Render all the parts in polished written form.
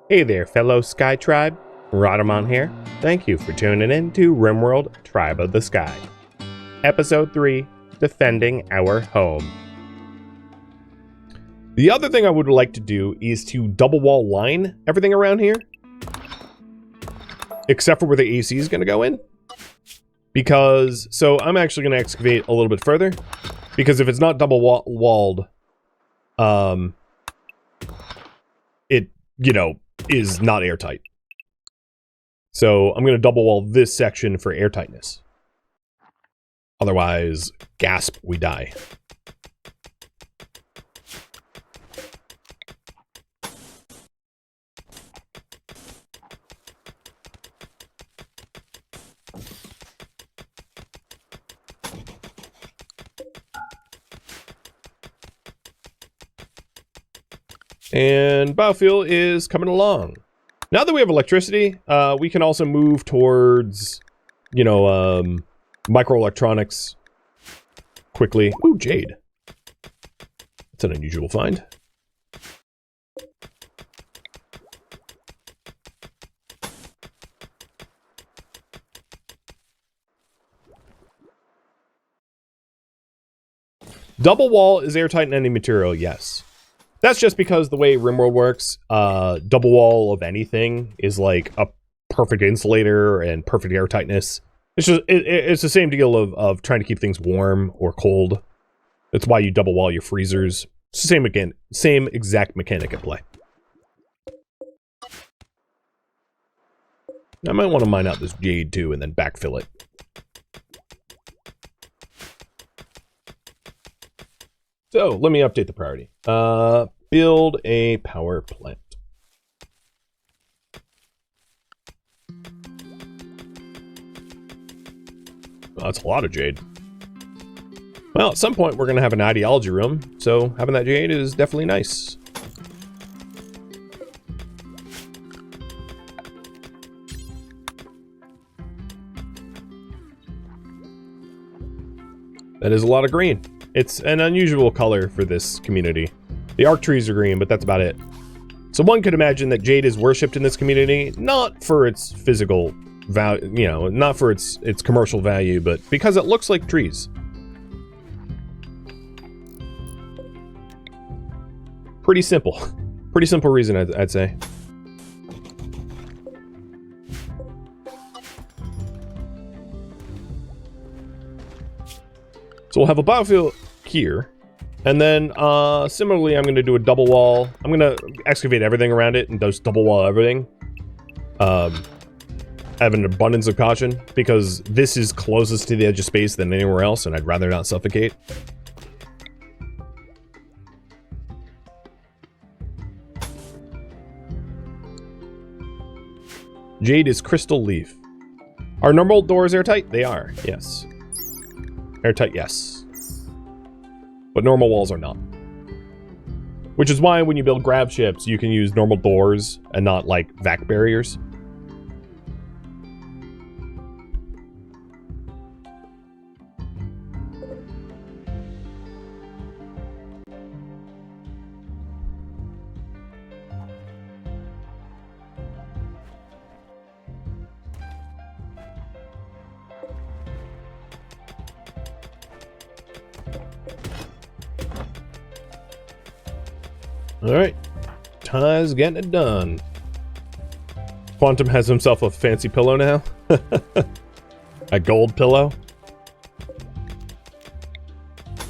Hey there, fellow Sky Tribe. Rhadamant here. Thank you for tuning in to RimWorld Tribe of the Sky. Episode 3, Defending Our Home. The other thing I would like to do is to double wall line everything around here. Except for where the AC is going to go in. Because, so I'm actually going to excavate a little bit further. Because if it's not double walled, it, you know, is not airtight. So I'm going to double wall this section for airtightness. Otherwise, gasp, we die. And biofuel is coming along. Now that we have electricity, we can also move towards, you know, microelectronics quickly. Ooh, jade. That's an unusual find. Double wall is airtight in any material, yes. That's just because the way RimWorld works, double wall of anything is like a perfect insulator and perfect airtightness. It's just it's the same deal of trying to keep things warm or cold. That's why you double wall your freezers. It's the same again, same exact mechanic at play. I might want to mine out this jade too and then backfill it. So let me update the priority. Build a power plant. Well, that's a lot of jade. Well, at some point we're going to have an ideology room, so having that jade is definitely nice. That is a lot of green. It's an unusual color for this community. The arc trees are green, but that's about it. So one could imagine that jade is worshipped in this community, not for its physical value, you know, not for its commercial value, but because it looks like trees. Pretty simple. Pretty simple reason, I'd say. So we'll have a biofuel here. And then, similarly, I'm going to do a double wall. I'm going to excavate everything around it and just double wall everything. I have an abundance of caution because this is closest to the edge of space than anywhere else, and I'd rather not suffocate. Jade is crystal leaf. Are normal doors airtight? They are, yes. Airtight, yes. But normal walls are not. Which is why when you build grav ships, you can use normal doors and not, like, vac barriers. Alright, Ty's getting it done. Quantum has himself a fancy pillow now. A gold pillow.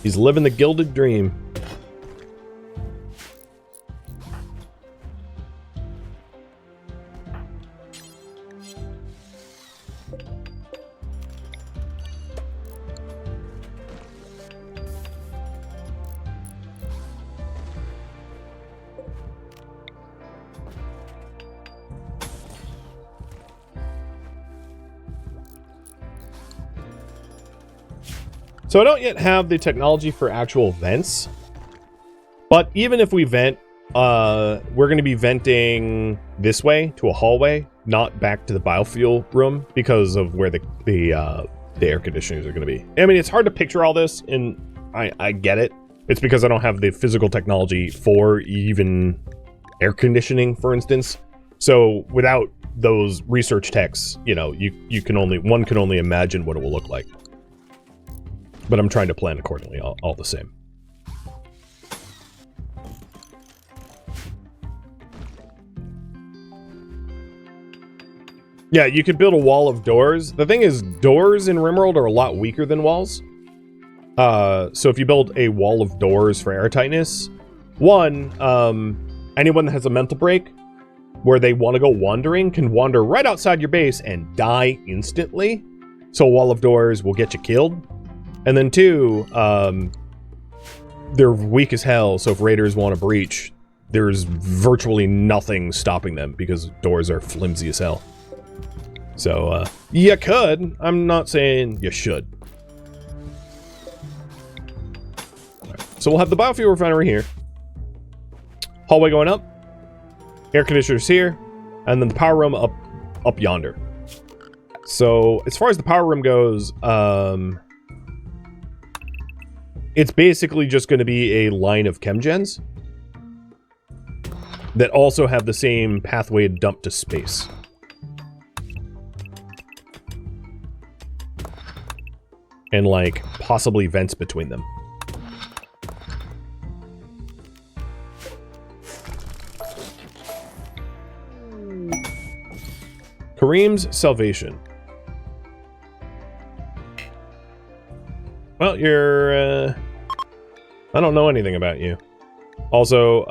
He's living the gilded dream. So I don't yet have the technology for actual vents, but even if we vent, we're going to be venting this way to a hallway, not back to the biofuel room because of where the air conditioners are going to be. I mean, it's hard to picture all this, and I get it. It's because I don't have the physical technology for even air conditioning, for instance. So without those research techs, you know, one can only imagine what it will look like. But I'm trying to plan accordingly, all the same. Yeah, you could build a wall of doors. The thing is, doors in RimWorld are a lot weaker than walls. So if you build a wall of doors for airtightness, one, anyone that has a mental break where they want to go wandering can wander right outside your base and die instantly. So a wall of doors will get you killed. And then two, they're weak as hell, so if raiders want to breach, there's virtually nothing stopping them because doors are flimsy as hell. So, you could. I'm not saying you should. Right. So we'll have the biofuel refinery here. Hallway going up. Air conditioners here. And then the power room up yonder. So, as far as the power room goes, it's basically just going to be a line of chemgens that also have the same pathway dump to space. And, like, possibly vents between them. Kareem's salvation. Well, you're, I don't know anything about you. Also,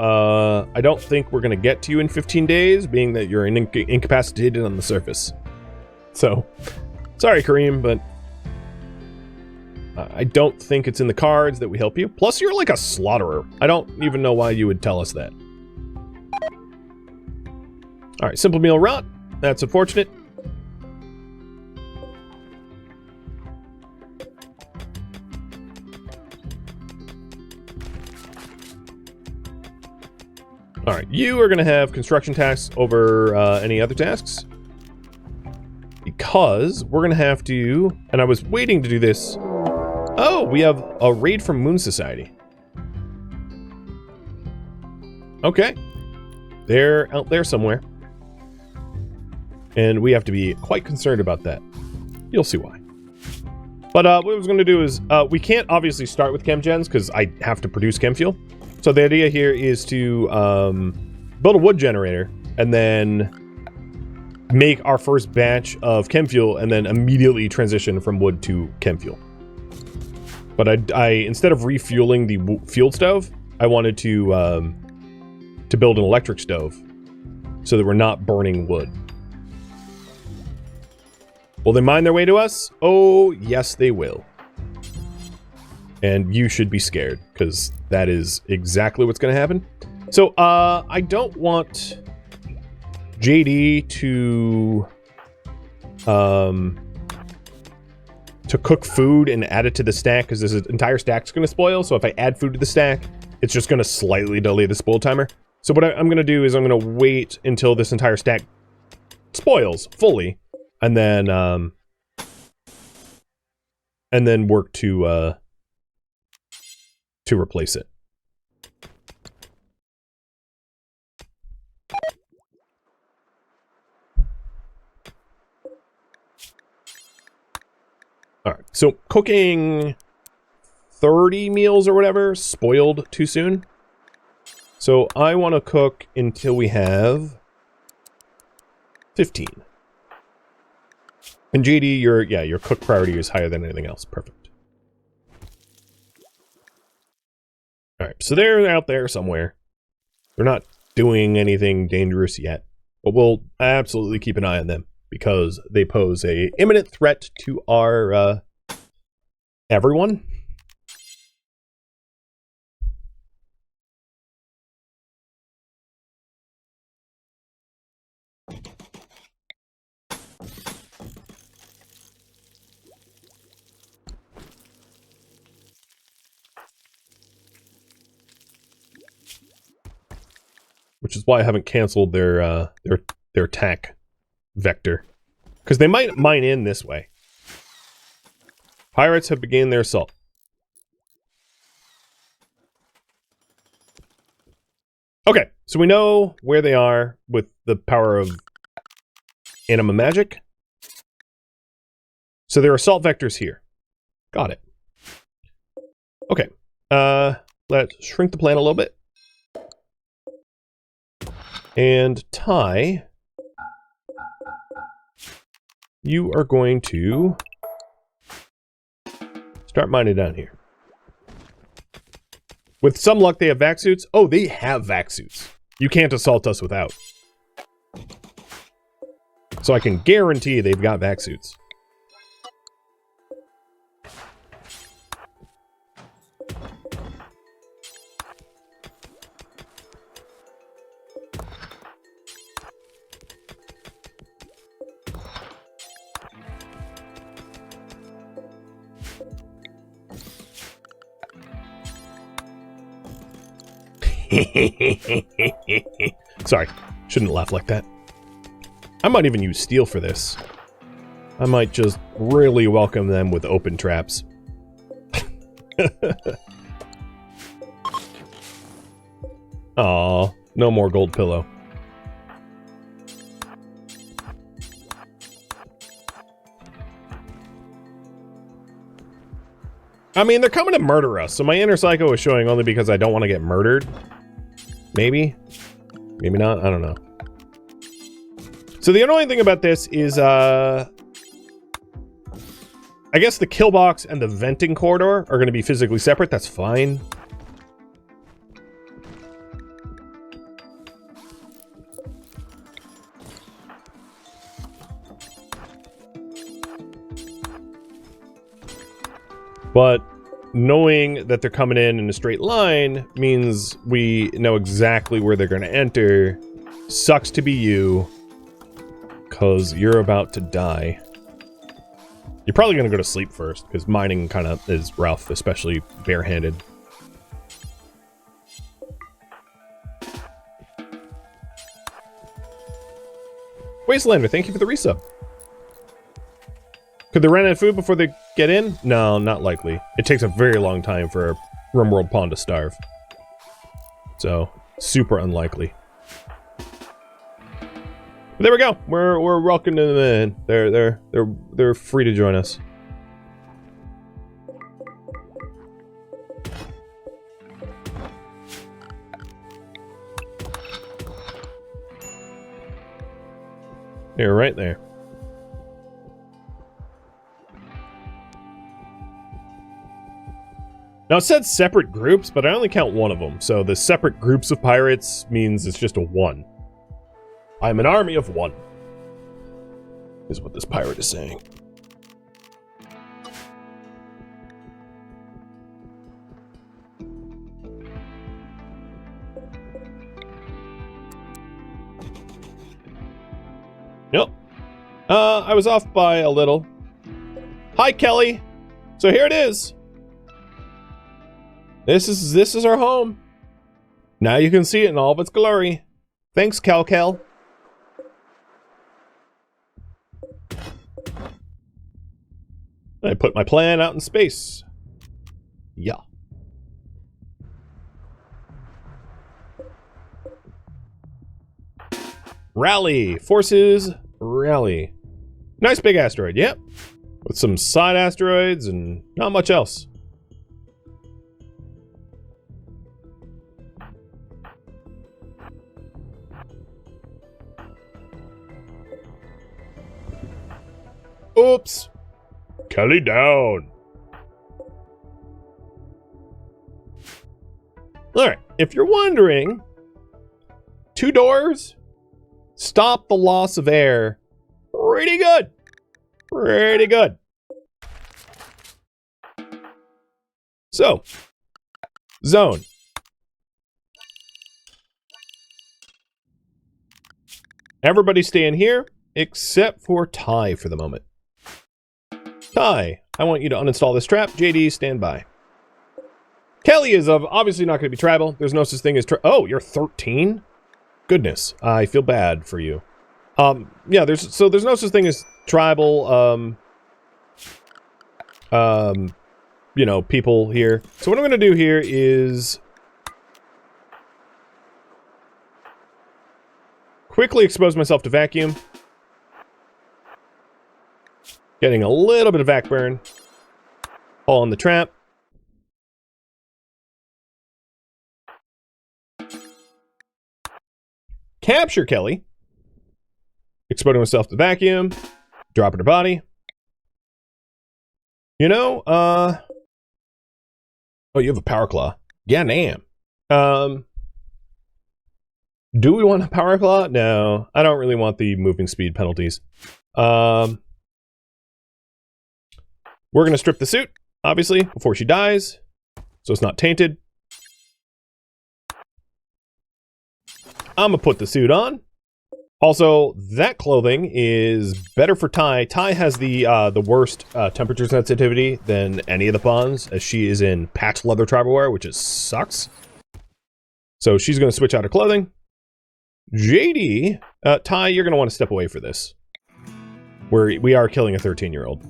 I don't think we're gonna get to you in 15 days, being that you're incapacitated on the surface. So, sorry, Kareem, but I don't think it's in the cards that we help you. Plus, you're like a slaughterer. I don't even know why you would tell us that. Alright, simple meal rot. That's unfortunate. Alright, you are going to have construction tasks over any other tasks. Because we're going to have to... And I was waiting to do this... Oh, we have a raid from Moon Society. Okay. They're out there somewhere. And we have to be quite concerned about that. You'll see why. But what I was going to do is... we can't obviously start with chemgens because I have to produce chem fuel. So the idea here is to build a wood generator and then make our first batch of chem fuel and then immediately transition from wood to chem fuel. But I instead of refueling the fuel stove, I wanted to build an electric stove so that we're not burning wood. Will they mine their way to us? Oh, yes, they will. And you should be scared, because that is exactly what's going to happen. So, I don't want JD to cook food and add it to the stack, because this entire stack's going to spoil. So if I add food to the stack, it's just going to slightly delay the spoil timer. So what I'm going to do is I'm going to wait until this entire stack spoils fully, and then work to replace it. All right, so cooking 30 meals or whatever spoiled too soon. So I want to cook until we have 15. And JD, your cook priority is higher than anything else. Perfect. All right, so they're out there somewhere. They're not doing anything dangerous yet, but we'll absolutely keep an eye on them because they pose a imminent threat to our everyone. Which is why I haven't canceled their attack vector. Because they might mine in this way. Pirates have begun their assault. Okay, So we know where they are with the power of anima magic. So there are assault vectors here. Got it. Okay. Let's shrink the plan a little bit. And Ty, you are going to start mining down here. With some luck, they have vac suits. Oh, they have vac suits. You can't assault us without. So I can guarantee they've got vac suits. Sorry, shouldn't laugh like that. I might even use steel for this. I might just really welcome them with open traps. Aw, no more gold pillow. I mean, they're coming to murder us, so my inner psycho is showing only because I don't want to get murdered. Maybe? Maybe not? I don't know. So the annoying thing about this is, I guess the kill box and the venting corridor are going to be physically separate. That's fine. But knowing that they're coming in a straight line means we know exactly where they're going to enter. Sucks to be you, because you're about to die. You're probably going to go to sleep first, because mining kind of is rough, especially barehanded. Wastelander, thank you for the resub. Could they run out of food before they get in? No, not likely. It takes a very long time for a Rimworld pawn to starve. So, super unlikely. But there we go. We're welcoming them in. They're free to join us. They're right there. Now it said separate groups, but I only count one of them, so the separate groups of pirates means it's just a one. I'm an army of one, is what this pirate is saying. Yep. I was off by a little. Hi, Kelly. So here it is. This is our home. Now you can see it in all of its glory. Thanks, Cal. I put my plan out in space. Yeah. Rally. Forces, rally. Nice big asteroid, yep. With some side asteroids and not much else. Oops. Kelly down. Alright, if you're wondering, 2 doors stop the loss of air pretty good. Pretty good. So, zone. Everybody stay in here, except for Ty for the moment. Ty, I want you to uninstall this trap. JD, stand by. Kelly is obviously not going to be tribal. There's no such thing as oh, you're 13? Goodness, I feel bad for you. Yeah, there's no such thing as tribal, you know, people here. So what I'm going to do here is quickly expose myself to vacuum. Getting a little bit of vac burn. All in the trap. Capture Kelly. Exposing myself to vacuum. Drop in her body. You know, oh, you have a power claw. Yeah, damn. Do we want a power claw? No, I don't really want the moving speed penalties. We're gonna strip the suit, obviously, before she dies, so it's not tainted. I'm gonna put the suit on. Also, that clothing is better for Ty. Ty has the worst temperature sensitivity than any of the pawns, as she is in patch leather tribal wear, which is sucks. So she's gonna switch out her clothing. JD, Ty, you're gonna want to step away for this. We are killing a 13-year-old.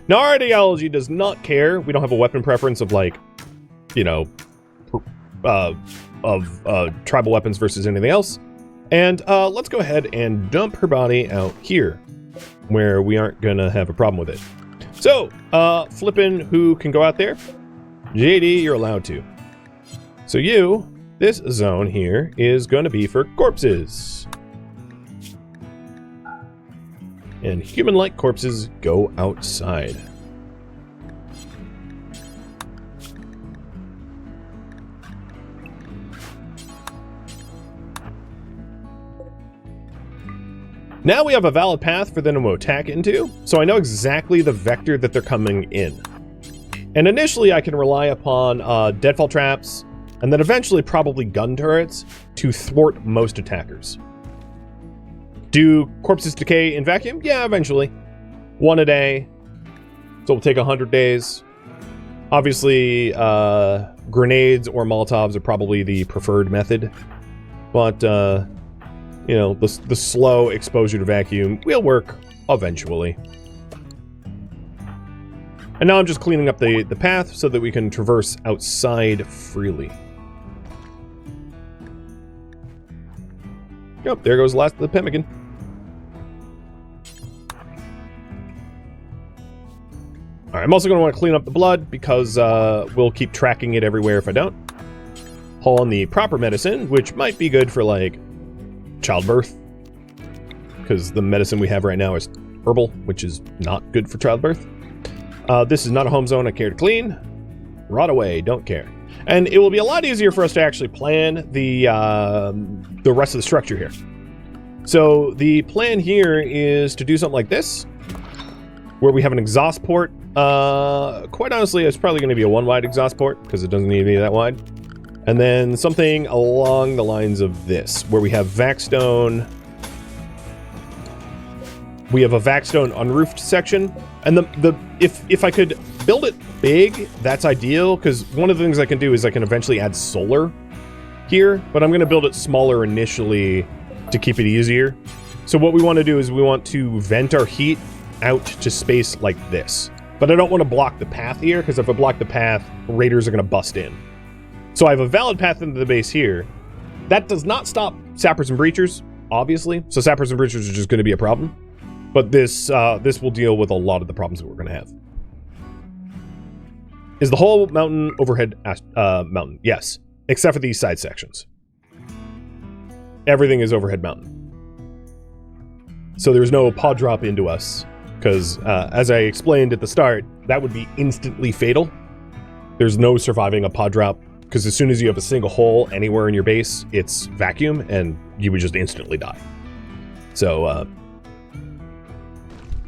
Now, our ideology does not care. We don't have a weapon preference of, like, you know, tribal weapons versus anything else. And let's go ahead and dump her body out here, where we aren't gonna have a problem with it. So, Flippin', who can go out there? JD, you're allowed to. So this zone here is going to be for corpses. And human-like corpses go outside. Now we have a valid path for them to attack into, so I know exactly the vector that they're coming in. And initially I can rely upon deadfall traps, and then eventually probably gun turrets to thwart most attackers. Do corpses decay in vacuum? Yeah, eventually. 1 a day. So it'll take 100 days. Obviously, grenades or Molotovs are probably the preferred method. But, you know, the slow exposure to vacuum will work eventually. And now I'm just cleaning up the path so that we can traverse outside freely. Yep, there goes the last of the pemmican. Alright, I'm also going to want to clean up the blood because we'll keep tracking it everywhere if I don't. Haul in the proper medicine, which might be good for, like, childbirth. Because the medicine we have right now is herbal, which is not good for childbirth. This is not a home zone I care to clean. Rot away, don't care. And it will be a lot easier for us to actually plan the rest of the structure here. So the plan here is to do something like this, where we have an exhaust port. Quite honestly, it's probably going to be a 1-wide exhaust port, because it doesn't need to be that wide. And then something along the lines of this, where we have Vaxstone. We have a Vaxstone unroofed section. And if I could build it big, that's ideal, because one of the things I can do is I can eventually add solar here, but I'm going to build it smaller initially to keep it easier. So what we want to do is we want to vent our heat out to space like this. But I don't want to block the path here, because if I block the path, raiders are going to bust in. So I have a valid path into the base here. That does not stop sappers and breachers, obviously. So sappers and breachers are just going to be a problem. But this will deal with a lot of the problems that we're going to have. Is the whole mountain overhead mountain? Yes, except for these side sections. Everything is overhead mountain. So there's no pod drop into us, because as I explained at the start, that would be instantly fatal. There's no surviving a pod drop, because as soon as you have a single hole anywhere in your base, it's vacuum, and you would just instantly die. So,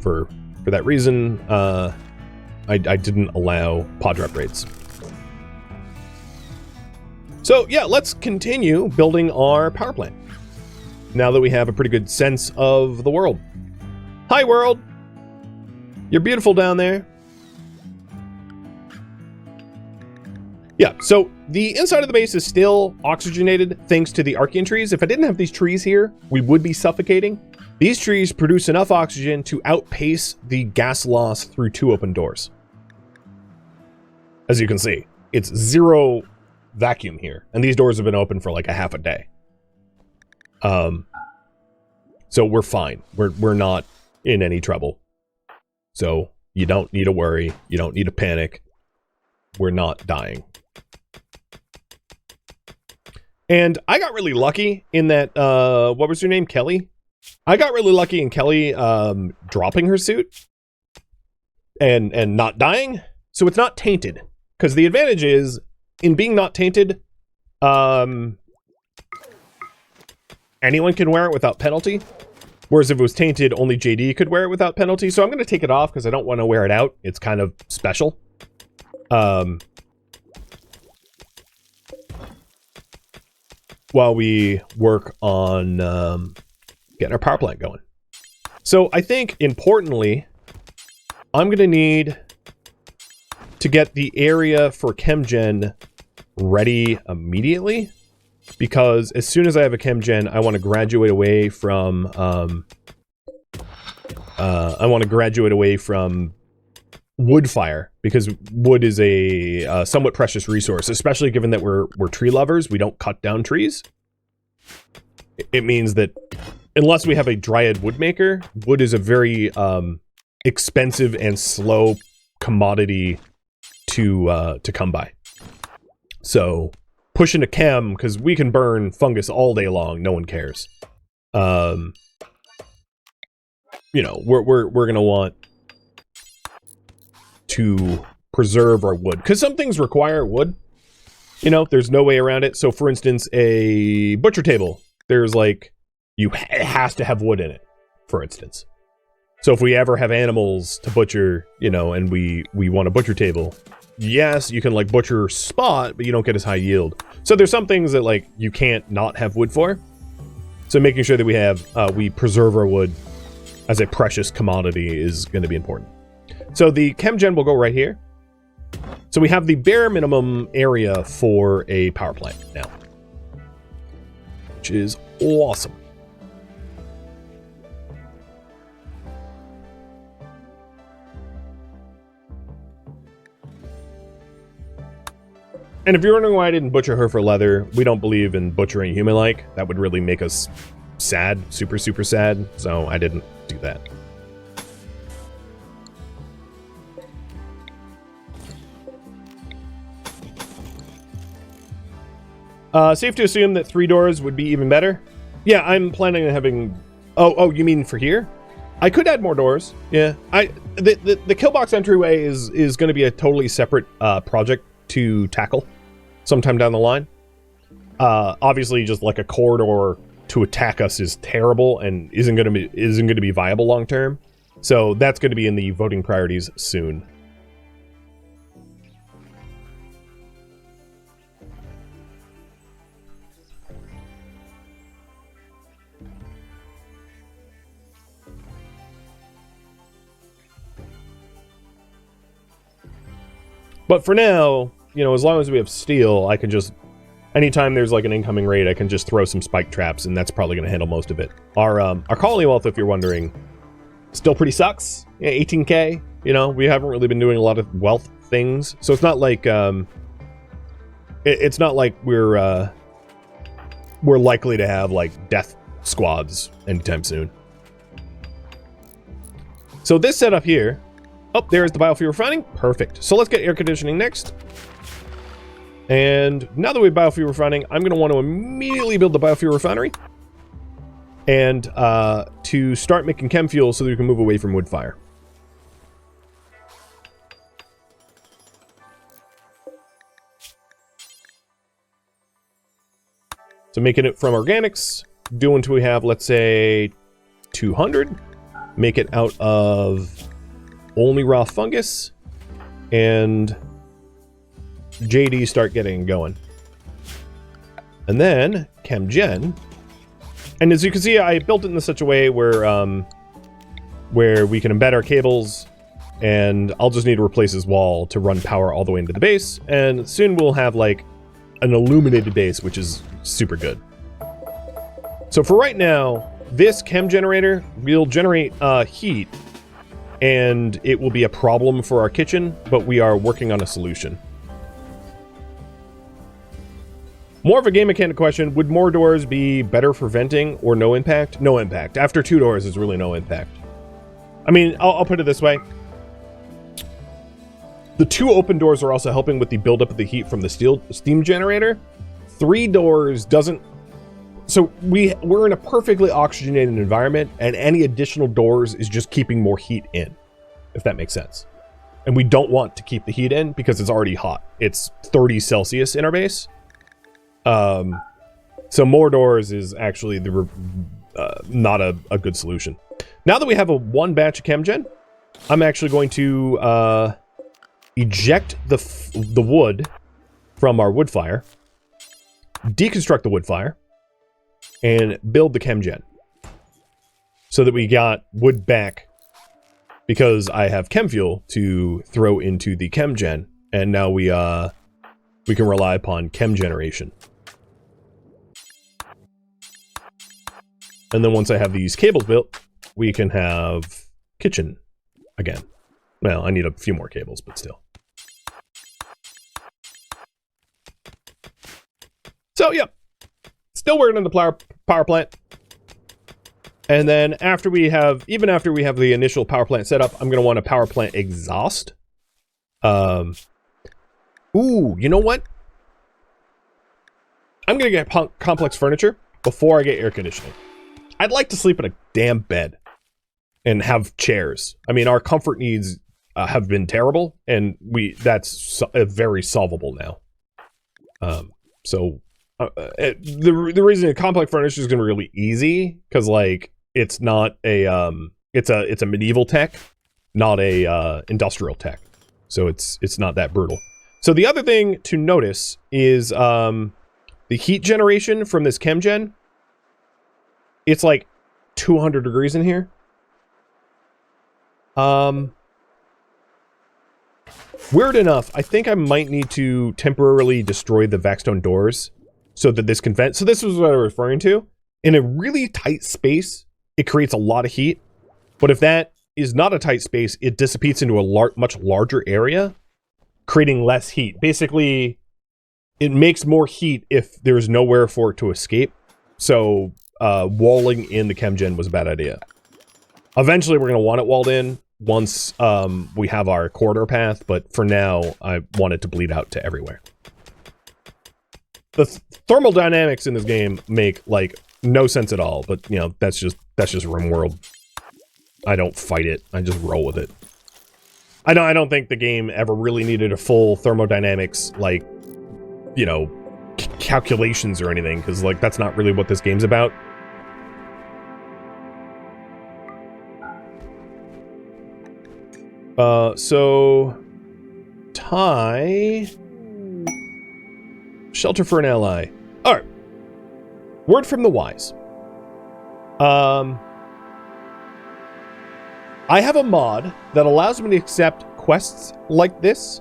for that reason, I didn't allow pod drop raids. So yeah, let's continue building our power plant, now that we have a pretty good sense of the world. Hi world! You're beautiful down there. Yeah, so the inside of the base is still oxygenated thanks to the Archean trees. If I didn't have these trees here, we would be suffocating. These trees produce enough oxygen to outpace the gas loss through 2 open doors. As you can see, it's 0 vacuum here, and these doors have been open for like a half a day. So we're fine. We're not in any trouble. So you don't need to worry. You don't need to panic. We're not dying. And I got really lucky in that, what was your name? Kelly? I got really lucky in Kelly dropping her suit and not dying. So it's not tainted. Because the advantage is, in being not tainted, anyone can wear it without penalty. Whereas if it was tainted, only JD could wear it without penalty. So I'm going to take it off because I don't want to wear it out. It's kind of special. While we work on getting our power plant going. So I think, importantly, I'm going to need to get the area for ChemGen ready immediately. Because as soon as I have a ChemGen, I want to graduate away from wood fire, because wood is a somewhat precious resource, especially given that we're tree lovers. We don't cut down trees. It means that unless we have a dryad woodmaker, wood is a very expensive and slow commodity to come by. So pushing a chem, because we can burn fungus all day long, no one cares. You know, we're gonna want to preserve our wood, because some things require wood. You know, there's no way around it. So for instance, a butcher table, there's like, it has to have wood in it, for instance. So if we ever have animals to butcher, you know, and we want a butcher table, yes, you can like butcher spot, but you don't get as high yield. So there's some things that like you can't not have wood for. So making sure that we have, we preserve our wood as a precious commodity is going to be important. So the ChemGen will go right here. So we have the bare minimum area for a power plant now, which is awesome. And if you're wondering why I didn't butcher her for leather, we don't believe in butchering human-like. That would really make us sad, super, super sad. So I didn't do that. Safe to assume that 3 doors would be even better. Yeah, I'm planning on having... Oh, you mean for here? I could add more doors. Yeah, the killbox entryway is going to be a totally separate project to tackle sometime down the line. Obviously, just like a corridor to attack us is terrible and isn't going to be viable long term. So that's going to be in the voting priorities soon. But for now, you know, as long as we have steel, I can just... Anytime there's like an incoming raid, I can just throw some spike traps, and that's probably going to handle most of it. Our colony wealth, if you're wondering, still pretty sucks. Yeah, 18k. You know, we haven't really been doing a lot of wealth things, so it's not like it's not like we're likely to have like death squads anytime soon. So this setup here. Oh, there's the biofuel refining. Perfect. So let's get air conditioning next. And now that we have biofuel refining, I'm going to want to immediately build the biofuel refinery. And to start making chem fuel so that we can move away from wood fire. So making it from organics, do until we have, let's say, 200. Make it out of only raw fungus, and JD start getting going. And then ChemGen. And as you can see, I built it in such a way where we can embed our cables, and I'll just need to replace his wall to run power all the way into the base, and soon we'll have like an illuminated base, which is super good. So for right now, this chem generator will generate heat, and it will be a problem for our kitchen, but we are working on a solution. More of a game mechanic question. Would more doors be better for venting or no impact? No impact. After 2 doors, there's really no impact. I mean, I'll put it this way. The 2 open doors are also helping with the buildup of the heat from the steam generator. 3 doors doesn't... So we're in a perfectly oxygenated environment, and any additional doors is just keeping more heat in, if that makes sense. And we don't want to keep the heat in because it's already hot. It's 30 Celsius in our base. So more doors is actually not a good solution. Now that we have one batch of ChemGen, I'm actually going to eject the wood from our wood fire, deconstruct the wood fire, and build the ChemGen so that we got wood back, because I have chem fuel to throw into the ChemGen, and now we can rely upon chem generation. And then once I have these cables built, we can have kitchen again. Well, I need a few more cables, but still. So, yeah. Still working on the power plant. And then even after we have the initial power plant set up, I'm going to want a power plant exhaust. Ooh, you know what? I'm going to get complex furniture before I get air conditioning. I'd like to sleep in a damn bed and have chairs. I mean, our comfort needs have been terrible, and that's very solvable now. The reason a complex furniture is going to be really easy, because like it's not a it's a medieval tech, not a industrial tech, so it's not that brutal. So the other thing to notice is the heat generation from this ChemGen. It's like 200 degrees in here. Weird enough, I think I might need to temporarily destroy the Vaxstone doors so that this can vent. So this was what I was referring to. In a really tight space, it creates a lot of heat. But if that is not a tight space, it dissipates into a much larger area, creating less heat. Basically, it makes more heat if there's nowhere for it to escape. So walling in the ChemGen was a bad idea. Eventually, we're going to want it walled in once we have our corridor path, but for now, I want it to bleed out to everywhere. The thermal dynamics in this game make, like, no sense at all, but, you know, that's just RimWorld. I don't fight it. I just roll with it. I don't think the game ever really needed a full thermodynamics, like, you know, calculations or anything, because, like, that's not really what this game's about. So tie shelter for an ally. All right. Word from the wise. I have a mod that allows me to accept quests like this.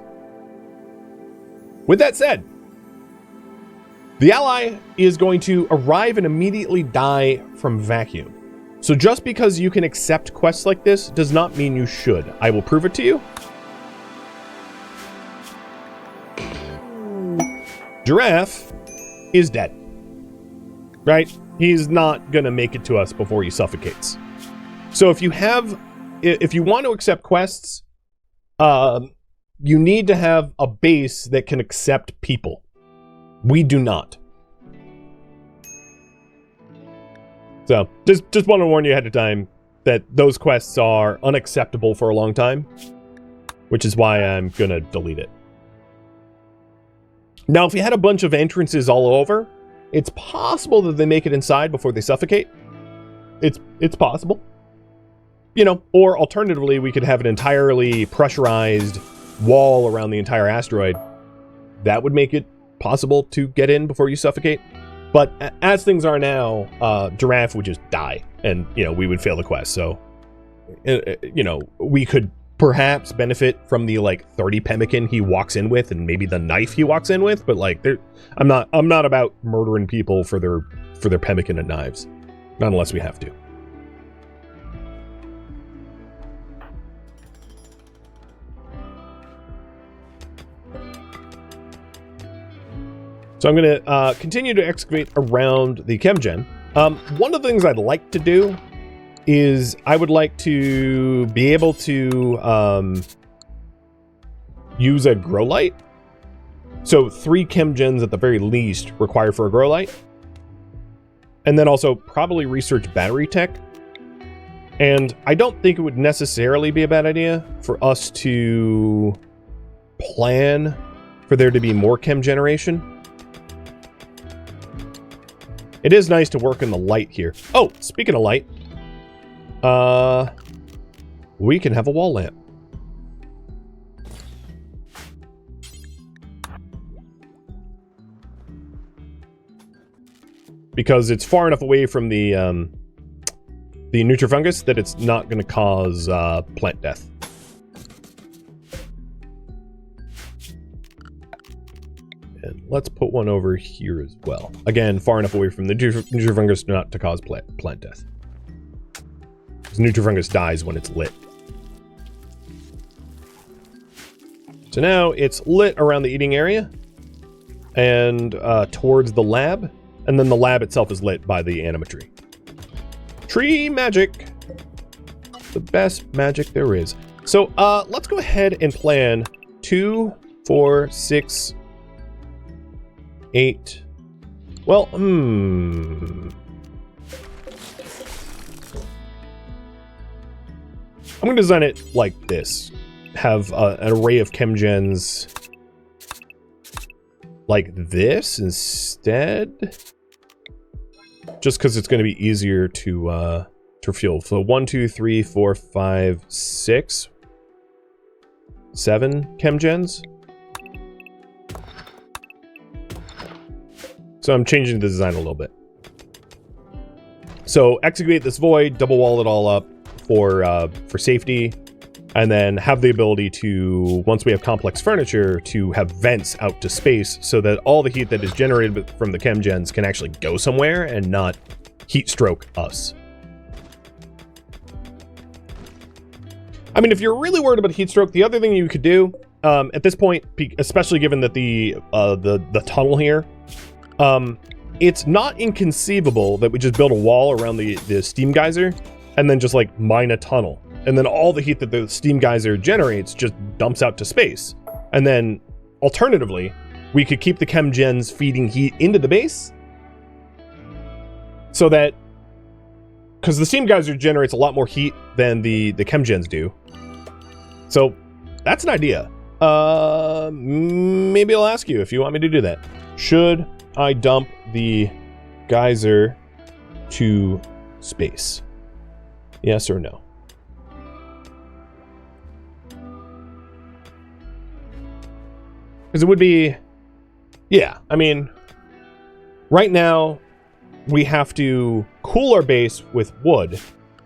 With that said, the ally is going to arrive and immediately die from vacuum. So just because you can accept quests like this does not mean you should. I will prove it to you. Giraffe is dead. Right? He's not gonna make it to us before he suffocates. So if you want to accept quests, you need to have a base that can accept people. We do not. So, just want to warn you ahead of time that those quests are unacceptable for a long time, which is why I'm gonna delete it. Now, if you had a bunch of entrances all over, it's possible that they make it inside before they suffocate. It's possible. You know, or alternatively, we could have an entirely pressurized wall around the entire asteroid. That would make it possible to get in before you suffocate. But as things are now, Giraffe would just die, and, you know, we would fail the quest. So, you know, we could perhaps benefit from the, like, 30 pemmican he walks in with, and maybe the knife he walks in with. But, like, I'm not about murdering people for their pemmican and knives, not unless we have to. So I'm going to continue to excavate around the chemgen. One of the things I'd like to do is I would like to be able to use a grow light. So 3 chemgens at the very least required for a grow light. And then also probably research battery tech. And I don't think it would necessarily be a bad idea for us to plan for there to be more chem generation. It is nice to work in the light here. Oh, speaking of light, we can have a wall lamp. Because it's far enough away from the nutrifungus that it's not going to cause plant death. And let's put one over here as well. Again, far enough away from the nutrifungus not to cause plant death. Because nutrifungus dies when it's lit. So now it's lit around the eating area and towards the lab. And then the lab itself is lit by the animatree. Tree magic. The best magic there is. So let's go ahead and plan 2, 4, 6, 8. Well, I'm going to design it like this. Have an array of chemgens like this instead. Just because it's going to be easier to fuel. So 1, 2, 3, 4, 5, 6, 7 chemgens. So I'm changing the design a little bit. So excavate this void, double wall it all up for safety, and then have the ability to, once we have complex furniture, to have vents out to space so that all the heat that is generated from the chemgens can actually go somewhere and not heat stroke us. I mean, if you're really worried about heat stroke, the other thing you could do at this point, especially given that the tunnel here, it's not inconceivable that we just build a wall around the steam geyser and then just like mine a tunnel. And then all the heat that the steam geyser generates just dumps out to space. And then alternatively, we could keep the chemgens feeding heat into the base so that, because the steam geyser generates a lot more heat than the chemgens do. So that's an idea. Maybe I'll ask you if you want me to do that. Should I dump the geyser to space? Yes or no? Because it would be, yeah, I mean, right now we have to cool our base with wood,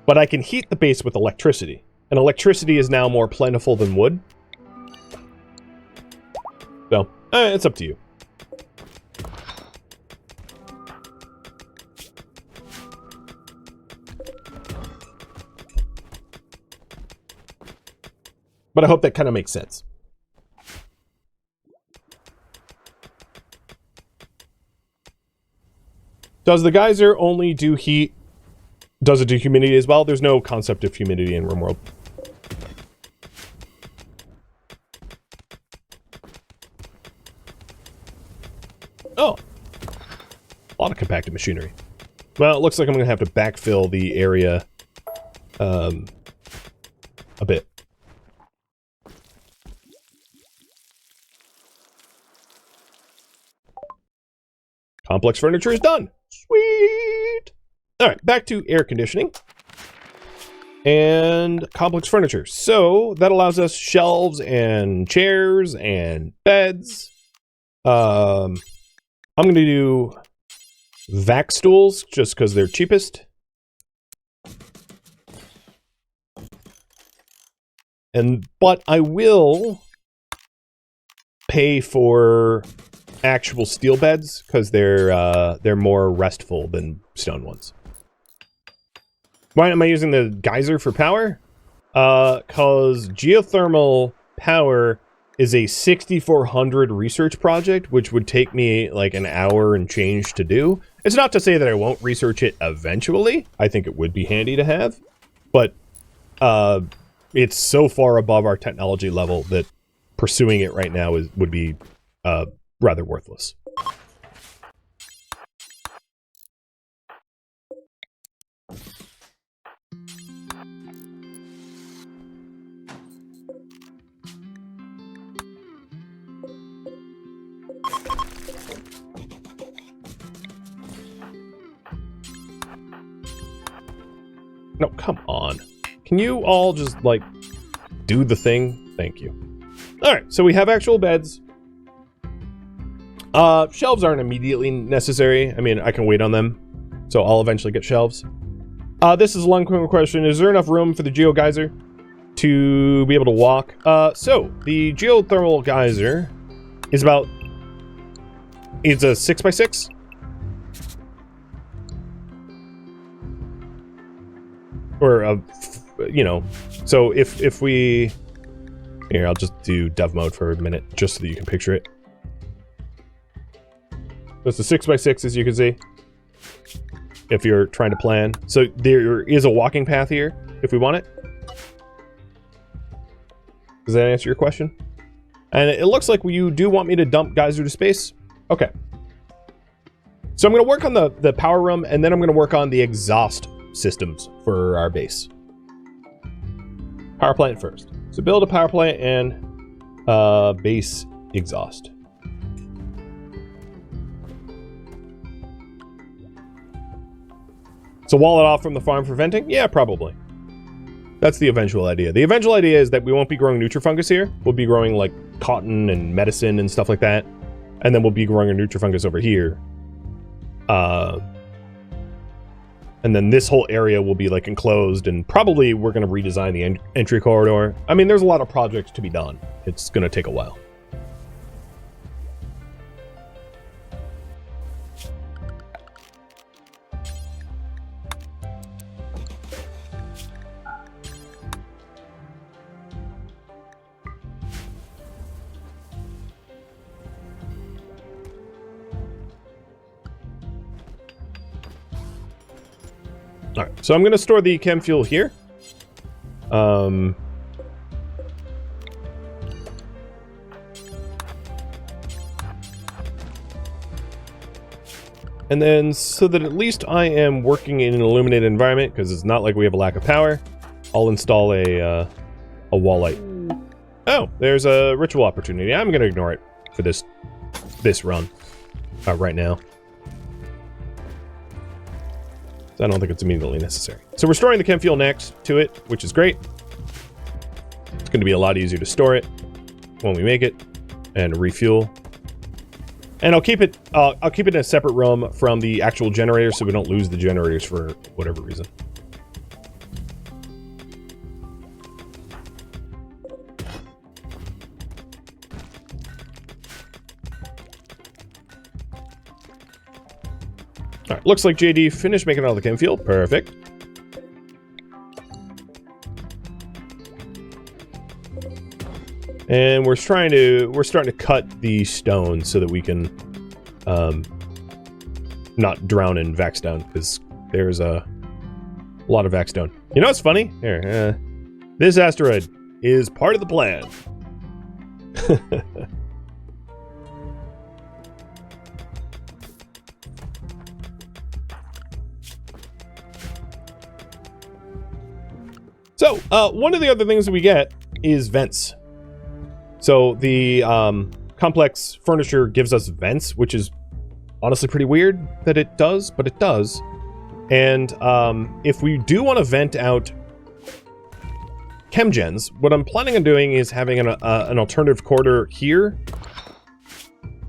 but I can heat the base with electricity. And electricity is now more plentiful than wood. So, it's up to you. But I hope that kind of makes sense. Does the geyser only do heat? Does it do humidity as well? There's no concept of humidity in RimWorld. Oh. A lot of compacted machinery. Well, it looks like I'm going to have to backfill the area a bit. Complex furniture is done. Sweet. All right, back to air conditioning and complex furniture. So that allows us shelves and chairs and beds. I'm going to do vac stools just because they're cheapest. But I will pay for actual steel beds because they're more restful than stone ones. Why am I using the geyser for power? Because geothermal power is a 6,400 research project, which would take me like an hour and change to do. It's not to say that I won't research it eventually. I think it would be handy to have, but it's so far above our technology level that pursuing it right now would be rather worthless. No, come on. Can you all just, like, do the thing? Thank you. Alright, so we have actual beds. Shelves aren't immediately necessary. I mean, I can wait on them. So I'll eventually get shelves. This is a long question. Is there enough room for the geogeyser to be able to walk? So, the geothermal geyser is about... It's a 6x6. Or, you know, so if we... Here, I'll just do dev mode for a minute, just so that you can picture it. It's a 6x6, as you can see, if you're trying to plan. So there is a walking path here, if we want it. Does that answer your question? And it looks like you do want me to dump geyser to space. Okay. So I'm going to work on the power room, and then I'm going to work on the exhaust systems for our base. Power plant first. So build a power plant and base exhaust. So wall it off from the farm for venting? Yeah, probably. That's the eventual idea. The eventual idea is that we won't be growing nutrifungus here. We'll be growing like cotton and medicine and stuff like that. And then we'll be growing a nutrifungus over here. And then this whole area will be like enclosed, and probably we're going to redesign the entry corridor. I mean, there's a lot of projects to be done. It's going to take a while. Alright, so I'm going to store the chem fuel here. And then, so that at least I am working in an illuminated environment, because it's not like we have a lack of power, I'll install a wall light. Oh, there's a ritual opportunity. I'm going to ignore it for this run right now. I don't think it's immediately necessary. So we're storing the chem fuel next to it, which is great. It's going to be a lot easier to store it when we make it and refuel. And I'll keep it in a separate room from the actual generator, so we don't lose the generators for whatever reason. Alright, looks like JD finished making all the chem fuel. Perfect. And we're starting to cut the stone so that we can not drown in Vaxstone, because there's a lot of Vaxstone. You know what's funny? Here, this asteroid is part of the plan. So, one of the other things that we get is vents. So, the complex furniture gives us vents, which is honestly pretty weird that it does, but it does. And if we do want to vent out chemgens, what I'm planning on doing is having an alternative corridor here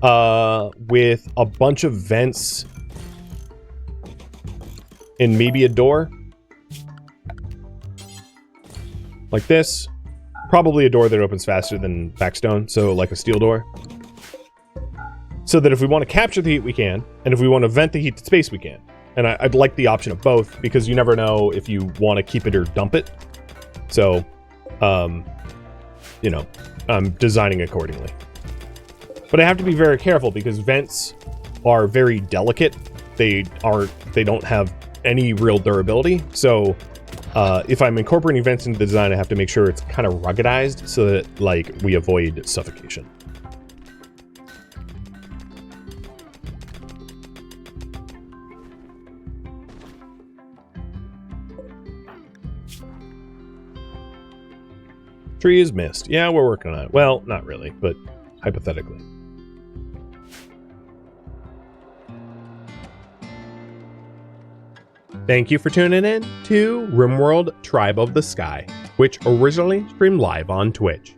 with a bunch of vents and maybe a door. Like this. Probably a door that opens faster than Vaxstone, so like a steel door. So that if we want to capture the heat, we can. And if we want to vent the heat to space, we can. And I'd like the option of both, because you never know if you want to keep it or dump it. So, you know, I'm designing accordingly. But I have to be very careful because vents are very delicate. They don't have any real durability. So if I'm incorporating vents into the design, I have to make sure it's kind of ruggedized so that like we avoid suffocation. Tree is missed. Yeah, we're working on it. Well, not really, but hypothetically. Thank you for tuning in to RimWorld Tribe of the Sky, which originally streamed live on Twitch.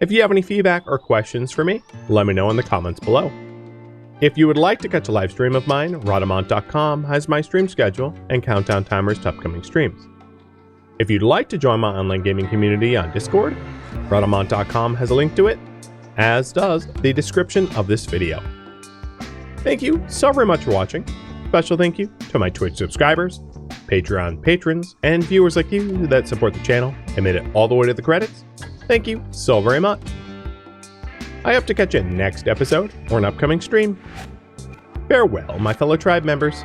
If you have any feedback or questions for me, let me know in the comments below. If you would like to catch a live stream of mine, Rhadamant.com has my stream schedule and countdown timers to upcoming streams. If you'd like to join my online gaming community on Discord, Rhadamant.com has a link to it, as does the description of this video. Thank you so very much for watching. Special thank you to my Twitch subscribers, Patreon patrons, and viewers like you that support the channel and made it all the way to the credits. Thank you so very much. I hope to catch you next episode or an upcoming stream. Farewell, my fellow tribe members.